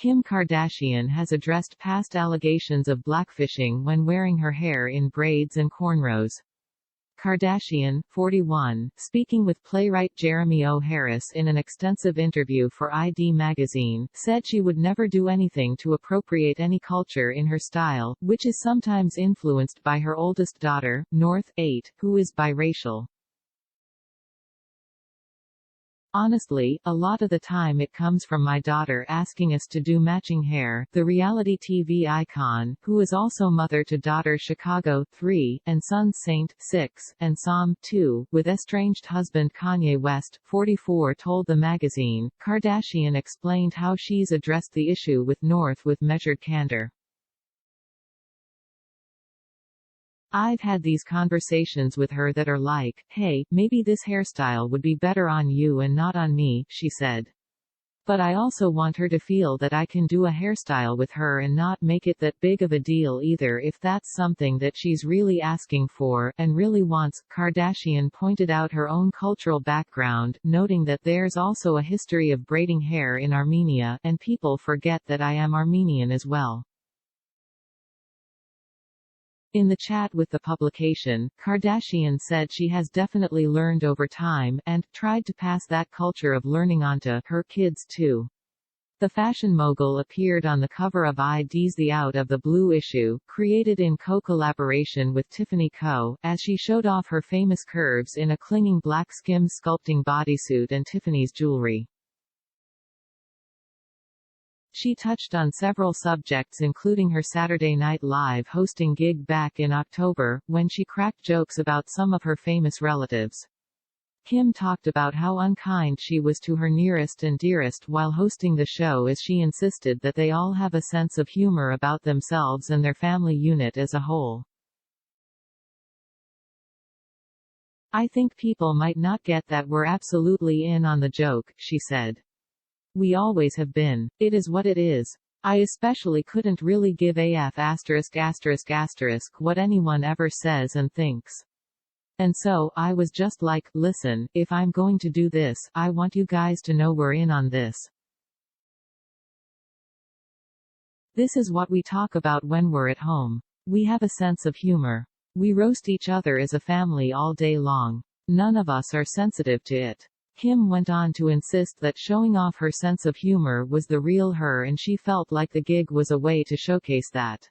Kim Kardashian has addressed past allegations of blackfishing when wearing her hair in braids and cornrows. Kardashian, 41, speaking with playwright Jeremy O. Harris in an extensive interview for ID magazine, said she would never do anything to appropriate any culture in her style, which is sometimes influenced by her oldest daughter, North, 8, who is biracial. Honestly, a lot of the time it comes from my daughter asking us to do matching hair. The reality TV icon, who is also mother to daughter Chicago, 3, and sons Saint, 6, and Psalm, 2, with estranged husband Kanye West, 44, told the magazine. Kardashian explained how she's addressed the issue with North with measured candor. I've had these conversations with her that are like, hey, maybe this hairstyle would be better on you and not on me, she said. But I also want her to feel that I can do a hairstyle with her and not make it that big of a deal either if that's something that she's really asking for, and really wants. Kardashian pointed out her own cultural background, noting that there's also a history of braiding hair in Armenia, and people forget that I am Armenian as well. In the chat with the publication, Kardashian said she has definitely learned over time, and tried to pass that culture of learning onto her kids too. The fashion mogul appeared on the cover of ID's The Out of the Blue issue, created in co-collaboration with Tiffany Co., as she showed off her famous curves in a clinging black Skims sculpting bodysuit and Tiffany's jewelry. She touched on several subjects including her Saturday Night Live hosting gig back in October, when she cracked jokes about some of her famous relatives. Kim talked about how unkind she was to her nearest and dearest while hosting the show, as she insisted that they all have a sense of humor about themselves and their family unit as a whole. I think people might not get that we're absolutely in on the joke, she said. We always have been. It is what it is. I especially couldn't really give AF*** what anyone ever says and thinks. And so, I was just like, listen, if I'm going to do this, I want you guys to know we're in on this. This is what we talk about when we're at home. We have a sense of humor. We roast each other as a family all day long. None of us are sensitive to it. Kim went on to insist that showing off her sense of humor was the real her, and she felt like the gig was a way to showcase that.